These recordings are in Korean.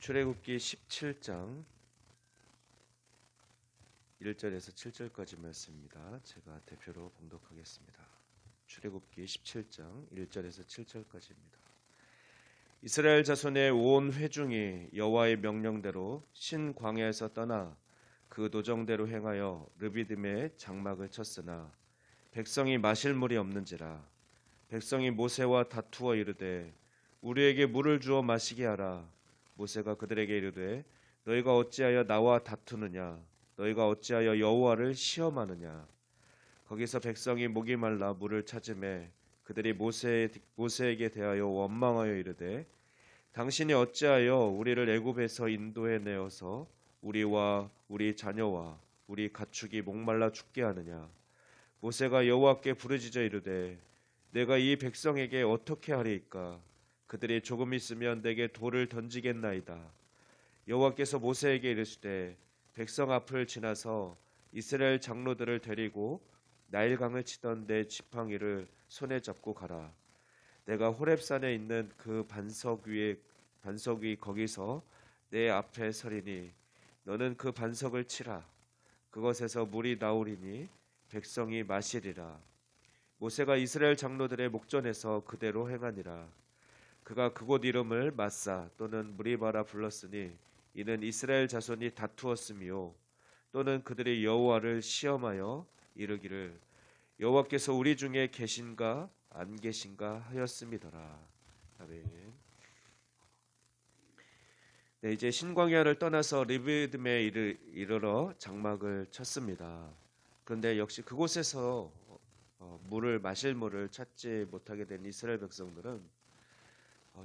출애굽기 17장 1절에서 7절까지 말씀입니다. 제가 대표로 봉독하겠습니다. 출애굽기 17장 1절에서 7절까지입니다. 이스라엘 자손의 온 회중이 여호와의 명령대로 신광야에서 떠나 그 도정대로 행하여 르비딤에 장막을 쳤으나 백성이 마실 물이 없는지라. 백성이 모세와 다투어 이르되 우리에게 물을 주어 마시게 하라. 모세가 그들에게 이르되 너희가 어찌하여 나와 다투느냐. 너희가 어찌하여 여호와를 시험하느냐. 거기서 백성이 목이 말라 물을 찾으매 그들이 모세에게 대하여 원망하여 이르되 당신이 어찌하여 우리를 애굽에서 인도해 내어서 우리와 우리 자녀와 우리 가축이 목말라 죽게 하느냐. 모세가 여호와께 부르짖어 이르되 내가 이 백성에게 어떻게 하리이까. 그들이 조금 있으면 내게 돌을 던지겠나이다. 여호와께서 모세에게 이르시되 백성 앞을 지나서 이스라엘 장로들을 데리고 나일강을 치던 내 지팡이를 손에 잡고 가라. 내가 호렙산에 있는 그 반석 위 거기서 내 앞에 서리니 너는 그 반석을 치라. 그것에서 물이 나오리니 백성이 마시리라. 모세가 이스라엘 장로들의 목전에서 그대로 행하니라. 그가 그곳 이름을 마사 또는 무리바라 불렀으니 이는 이스라엘 자손이 다투었으며 또는 그들이 여호와를 시험하여 이르기를 여호와께서 우리 중에 계신가 안 계신가 하였음이더라. 아멘. 네, 이제 신광야를 떠나서 르비딤에 이르러 장막을 쳤습니다. 그런데 역시 그곳에서 마실 물을 찾지 못하게 된 이스라엘 백성들은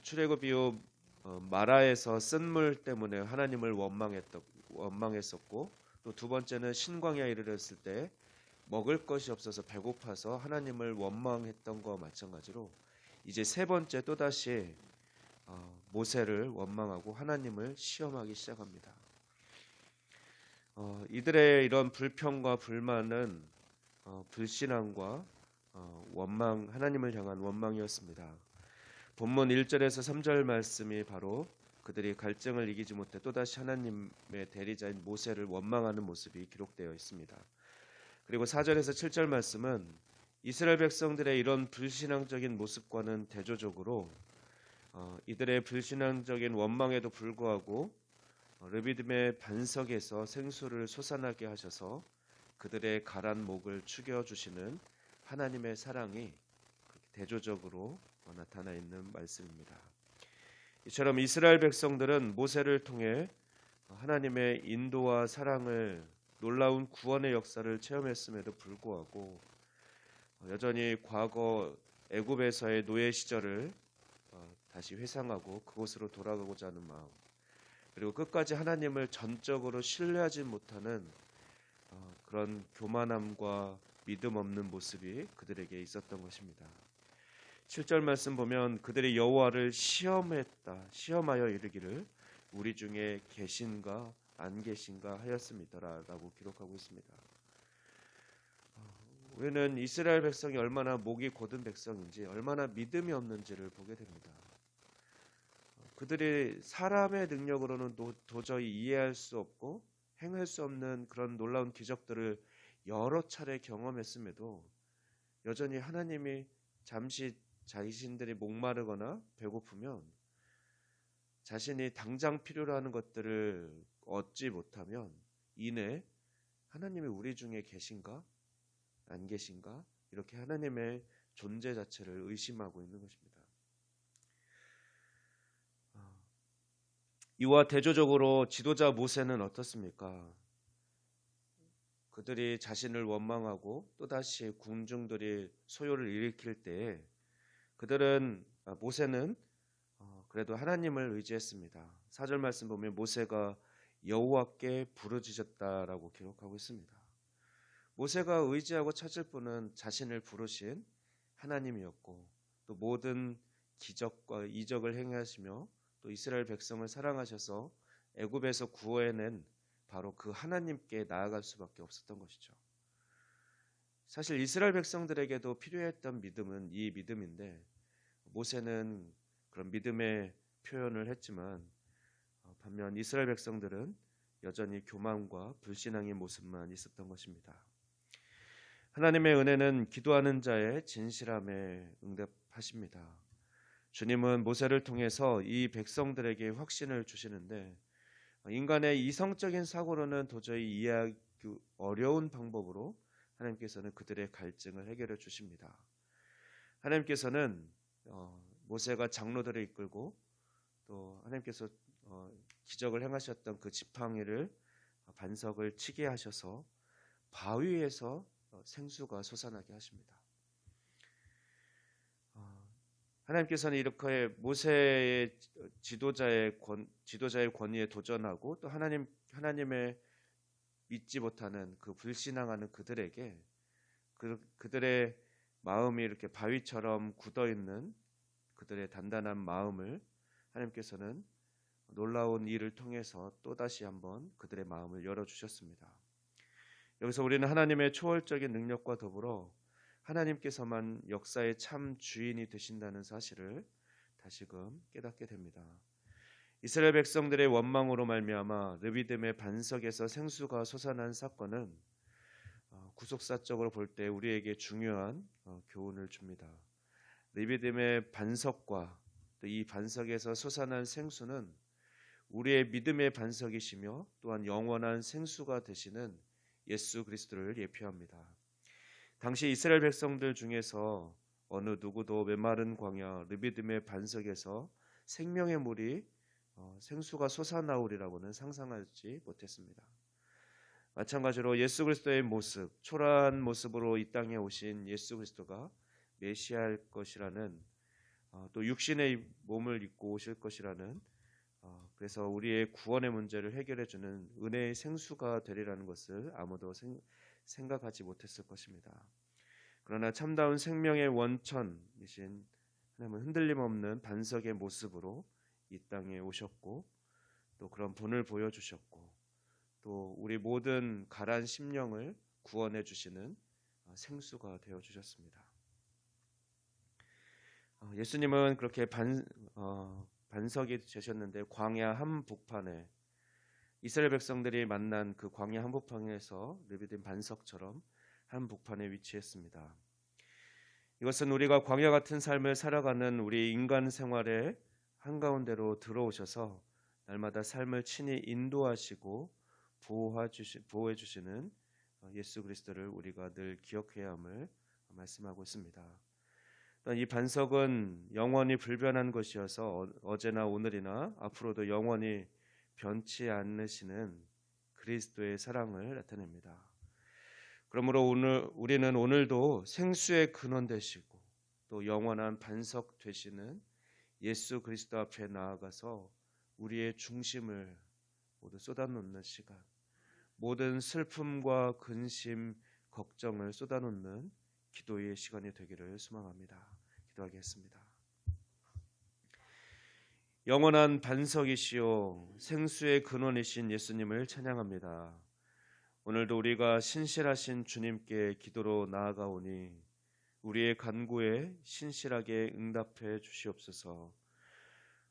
출애굽 이후 마라에서 쓴 물 때문에 하나님을 원망했었고, 또 두 번째는 신광야에 이르렀을 때 먹을 것이 없어서 배고파서 하나님을 원망했던 것과 마찬가지로 이제 세 번째 또다시 모세를 원망하고 하나님을 시험하기 시작합니다. 이들의 이런 불평과 불만은 불신앙과 하나님을 향한 원망이었습니다. 본문 1절에서 3절 말씀이 바로 그들이 갈증을 이기지 못해 또다시 하나님의 대리자인 모세를 원망하는 모습이 기록되어 있습니다. 그리고 4절에서 7절 말씀은 이스라엘 백성들의 이런 불신앙적인 모습과는 대조적으로 이들의 불신앙적인 원망에도 불구하고 르비딤의 반석에서 생수를 솟아나게 하셔서 그들의 가란 목을 축여주시는 하나님의 사랑이 대조적으로 나타나 있는 말씀입니다. 이처럼 이스라엘 백성들은 모세를 통해 하나님의 인도와 사랑을 놀라운 구원의 역사를 체험했음에도 불구하고 여전히 과거 애굽에서의 노예 시절을 다시 회상하고 그곳으로 돌아가고자 하는 마음, 그리고 끝까지 하나님을 전적으로 신뢰하지 못하는 그런 교만함과 믿음 없는 모습이 그들에게 있었던 것입니다. 7절 말씀 보면 그들이 여호와를 시험하여 이르기를 우리 중에 계신가 안 계신가 하였음이더라라고 기록하고 있습니다. 우리는 이스라엘 백성이 얼마나 목이 곧은 백성인지, 얼마나 믿음이 없는지를 보게 됩니다. 그들이 사람의 능력으로는 도저히 이해할 수 없고 행할 수 없는 그런 놀라운 기적들을 여러 차례 경험했음에도 여전히 하나님이 잠시 자신들이 목마르거나 배고프면 자신이 당장 필요로 하는 것들을 얻지 못하면 이내 하나님이 우리 중에 계신가 안 계신가 이렇게 하나님의 존재 자체를 의심하고 있는 것입니다. 이와 대조적으로 지도자 모세는 어떻습니까? 그들이 자신을 원망하고 또다시 군중들이 소요를 일으킬 때에 모세는 그래도 하나님을 의지했습니다. 4절 말씀 보면 모세가 여호와께 부르짖었다라고 기록하고 있습니다. 모세가 의지하고 찾을 분은 자신을 부르신 하나님이었고, 또 모든 기적과 이적을 행하시며 또 이스라엘 백성을 사랑하셔서 애굽에서 구해낸 바로 그 하나님께 나아갈 수밖에 없었던 것이죠. 사실 이스라엘 백성들에게도 필요했던 믿음은 이 믿음인데, 모세는 그런 믿음의 표현을 했지만 반면 이스라엘 백성들은 여전히 교만과 불신앙의 모습만 있었던 것입니다. 하나님의 은혜는 기도하는 자의 진실함에 응답하십니다. 주님은 모세를 통해서 이 백성들에게 확신을 주시는데 인간의 이성적인 사고로는 도저히 이해하기 어려운 방법으로 하나님께서는 그들의 갈증을 해결해 주십니다. 하나님께서는 모세가 장로들을 이끌고 또 하나님께서 기적을 행하셨던 그 지팡이를 반석을 치게 하셔서 바위에서 생수가 솟아나게 하십니다. 하나님께서는 이렇게 모세의 지도자의 권위에 도전하고 또 하나님의 믿지 못하는 그 불신앙하는 그들에게 그들의 마음이 이렇게 바위처럼 굳어 있는 그들의 단단한 마음을 하나님께서는 놀라운 일을 통해서 또다시 한번 그들의 마음을 열어주셨습니다. 여기서 우리는 하나님의 초월적인 능력과 더불어 하나님께서만 역사의 참 주인이 되신다는 사실을 다시금 깨닫게 됩니다. 이스라엘 백성들의 원망으로 말미암아 르비딤의 반석에서 생수가 솟아난 사건은 구속사적으로 볼 때 우리에게 중요한 교훈을 줍니다. 르비딤의 반석과 또 이 반석에서 솟아난 생수는 우리의 믿음의 반석이시며 또한 영원한 생수가 되시는 예수 그리스도를 예표합니다. 당시 이스라엘 백성들 중에서 어느 누구도 메마른 광야 르비딤의 반석에서 생명의 물이 생수가 솟아나오리라고는 상상하지 못했습니다. 마찬가지로 예수 그리스도의 모습, 초라한 모습으로 이 땅에 오신 예수 그리스도가 메시아일 것이라는 또 육신의 몸을 입고 오실 것이라는 그래서 우리의 구원의 문제를 해결해 주는 은혜의 생수가 되리라는 것을 아무도 생각하지 못했을 것입니다. 그러나 참다운 생명의 원천이신 하나님은 흔들림 없는 반석의 모습으로 이 땅에 오셨고 또 그런 분을 보여주셨고 또 우리 모든 가라앉은 심령을 구원해 주시는 생수가 되어 주셨습니다. 예수님은 그렇게 반석이 되셨는데 광야 한복판에 이스라엘 백성들이 만난 그 광야 한복판에서 르비딤 반석처럼 한복판에 위치했습니다. 이것은 우리가 광야 같은 삶을 살아가는 우리 인간 생활의 한가운데로 들어오셔서 날마다 삶을 친히 인도하시고 보호해 주시는 예수 그리스도를 우리가 늘 기억해야 함을 말씀하고 있습니다. 이 반석은 영원히 불변한 것이어서 어제나 오늘이나 앞으로도 영원히 변치 않으시는 그리스도의 사랑을 나타냅니다. 그러므로 우리는 오늘도 생수의 근원 되시고 또 영원한 반석 되시는 예수 그리스도 앞에 나아가서 우리의 중심을 모두 쏟아놓는 시간, 모든 슬픔과 근심, 걱정을 쏟아놓는 기도의 시간이 되기를 소망합니다. 기도하겠습니다. 영원한 반석이시오 생수의 근원이신 예수님을 찬양합니다. 오늘도 우리가 신실하신 주님께 기도로 나아가오니 우리의 간구에 신실하게 응답해 주시옵소서.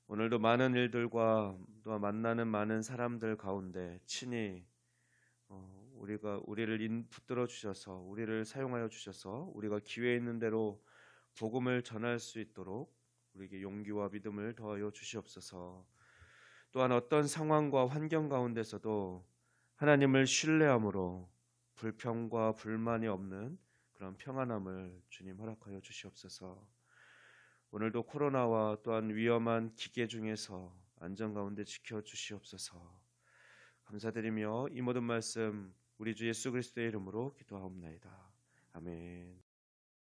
오늘도 많은 일들과 또 만나는 많은 사람들 가운데 친히 우리를 붙들어 주셔서 우리를 사용하여 주셔서 우리가 기회 있는 대로 복음을 전할 수 있도록 우리에게 용기와 믿음을 더하여 주시옵소서. 또한 어떤 상황과 환경 가운데서도 하나님을 신뢰함으로 불평과 불만이 없는 그런 평안함을 주님 허락하여 주시옵소서. 오늘도 코로나와 또한 위험한 기계 중에서 안전 가운데 지켜 주시옵소서. 감사드리며 이 모든 말씀 우리 주 예수 그리스도의 이름으로 기도하옵나이다. 아멘.